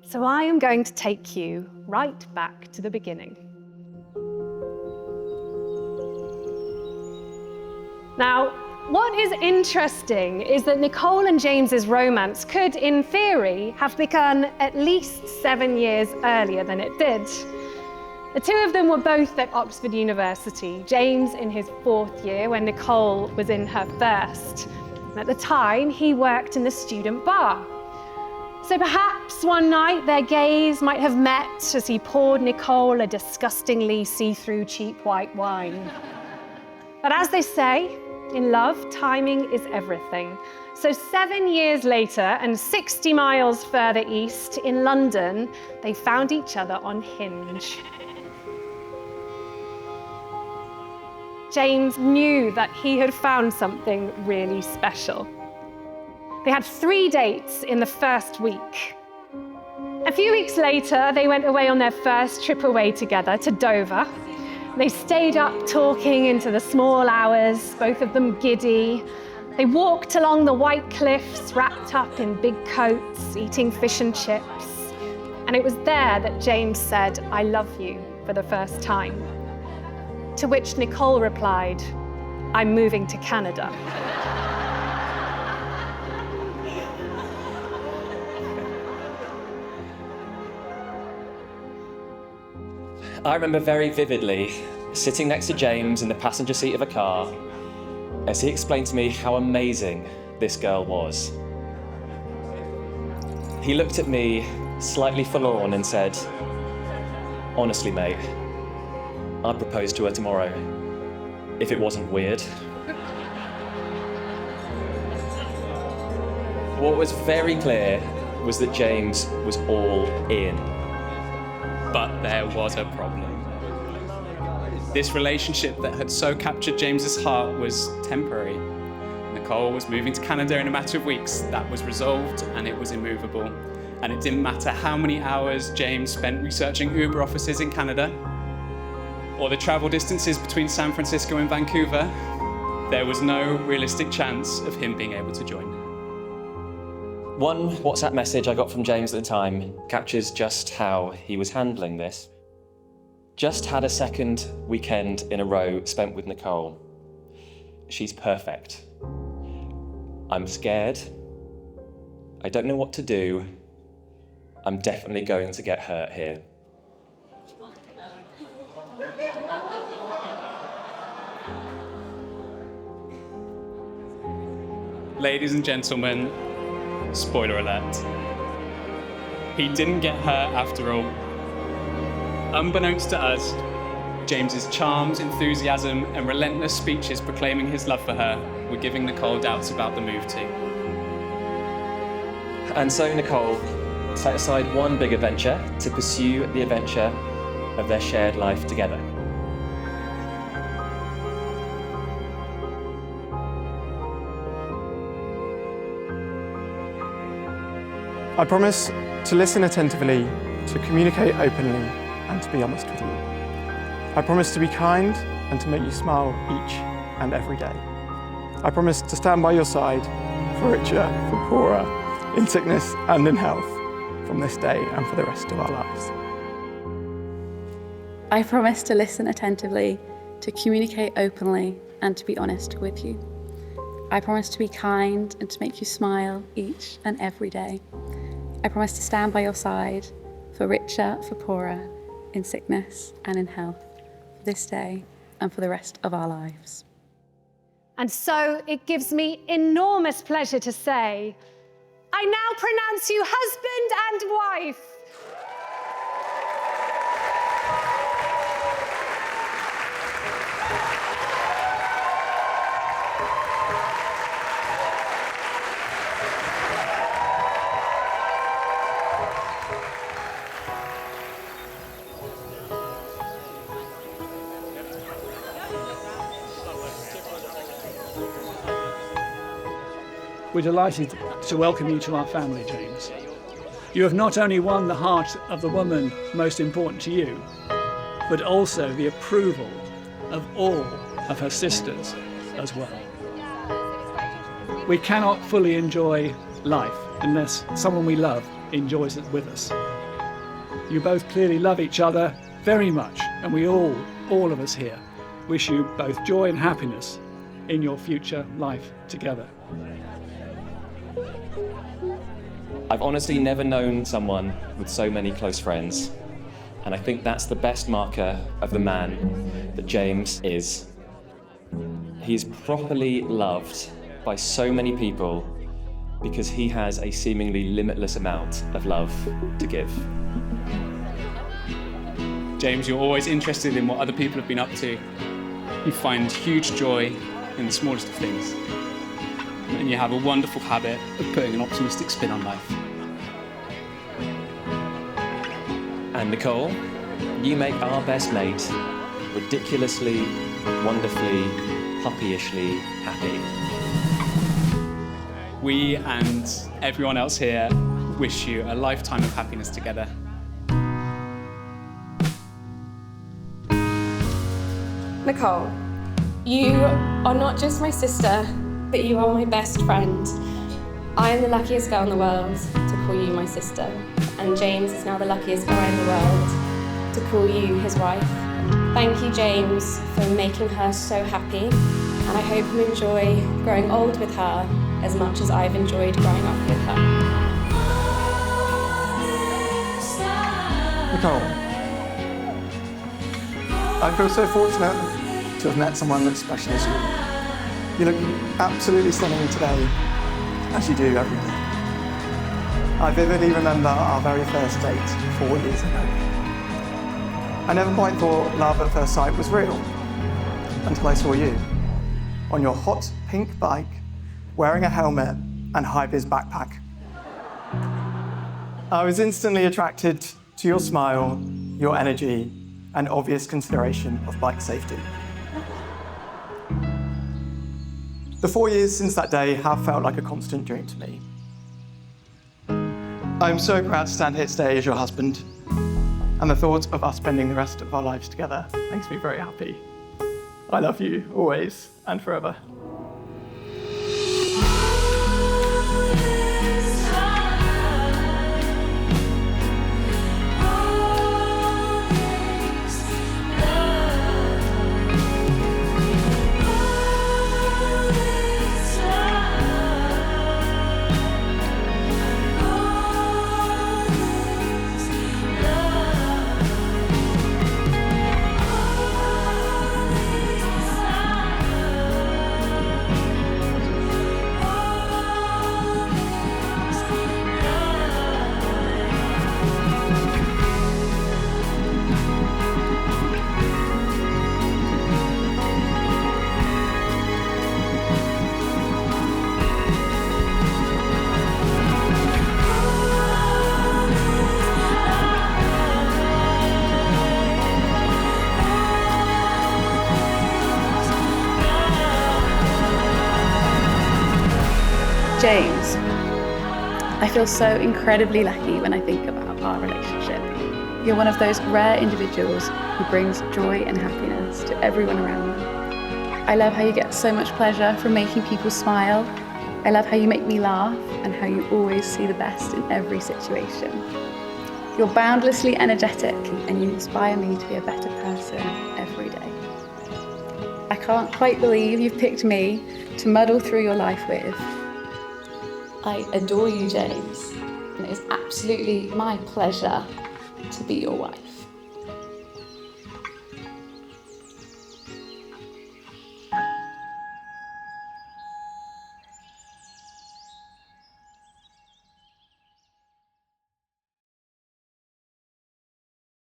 So I am going to take you right back to the beginning. Now, what is interesting is that Nicole and James's romance could, in theory, have begun at least 7 years earlier than it did. The two of them were both at Oxford University, James in his 4th year when Nicole was in her 1st. And at the time, he worked in the student bar. So perhaps one night their gaze might have met as he poured Nicole a disgustingly see-through cheap white wine. But as they say, in love, timing is everything. So 7 years later, and 60 miles further east in London, they found each other on Hinge. James knew that he had found something really special. They had 3 dates in the first week. A few weeks later, they went away on their first trip away together to Dover. They stayed up talking into the small hours, both of them giddy. They walked along the white cliffs, wrapped up in big coats, eating fish and chips. And it was there that James said, "I love you," for the first time. To which Nicole replied, "I'm moving to Canada." I remember very vividly sitting next to James in the passenger seat of a car as he explained to me how amazing this girl was. He looked at me slightly forlorn and said, "Honestly, mate, I'd propose to her tomorrow, if it wasn't weird." What was very clear was that James was all in. But there was a problem. This relationship that had so captured James's heart was temporary. Nicole was moving to Canada in a matter of weeks. That was resolved and it was immovable. And it didn't matter how many hours James spent researching Uber offices in Canada or the travel distances between San Francisco and Vancouver, there was no realistic chance of him being able to join. One WhatsApp message I got from James at the time captures just how he was handling this. Just had a second weekend in a row spent with Nicole. She's perfect. I'm scared. I don't know what to do. I'm definitely going to get hurt here. Ladies and gentlemen, spoiler alert. He didn't get hurt after all. Unbeknownst to us, James's charms, enthusiasm, and relentless speeches proclaiming his love for her were giving Nicole doubts about the move too. And so Nicole set aside one big adventure to pursue the adventure of their shared life together. I promise to listen attentively, to communicate openly, and to be honest with you. I promise to be kind and to make you smile each and every day. I promise to stand by your side, for richer, for poorer, in sickness and in health, from this day and for the rest of our lives. I promise to listen attentively, to communicate openly, and to be honest with you. I promise to be kind and to make you smile each and every day. I promise to stand by your side, for richer, for poorer, in sickness and in health, for this day and for the rest of our lives. And so it gives me enormous pleasure to say, I now pronounce you husband and wife. We're delighted to welcome you to our family, James. You have not only won the heart of the woman most important to you, but also the approval of all of her sisters as well. We cannot fully enjoy life unless someone we love enjoys it with us. You both clearly love each other very much, and we all of us here, wish you both joy and happiness in your future life together. I've honestly never known someone with so many close friends, and I think that's the best marker of the man that James is. He's properly loved by so many people because he has a seemingly limitless amount of love to give. James, you're always interested in what other people have been up to. You find huge joy in the smallest of things. And you have a wonderful habit of putting an optimistic spin on life. And Nicole, you make our best mate ridiculously, wonderfully, puppyishly happy. We and everyone else here wish you a lifetime of happiness together. Nicole, you are not just my sister, but you are my best friend. I am the luckiest girl in the world to call you my sister, and James is now the luckiest guy in the world to call you his wife. Thank you, James, for making her so happy, and I hope you enjoy growing old with her as much as I've enjoyed growing up with her. Nicole, I feel so fortunate to have met someone as special as you. You look absolutely stunning today, as you do every day. I vividly remember our very first date 4 years ago. I never quite thought love at first sight was real until I saw you on your hot pink bike, wearing a helmet and high-vis backpack. I was instantly attracted to your smile, your energy, and obvious consideration of bike safety. The 4 years since that day have felt like a constant dream to me. I'm so proud to stand here today as your husband, and the thought of us spending the rest of our lives together makes me very happy. I love you always and forever. James, I feel so incredibly lucky when I think about our relationship. You're one of those rare individuals who brings joy and happiness to everyone around them. I love how you get so much pleasure from making people smile. I love how you make me laugh and how you always see the best in every situation. You're boundlessly energetic and you inspire me to be a better person every day. I can't quite believe you've picked me to muddle through your life with. I adore you, James, and it is absolutely my pleasure to be your wife.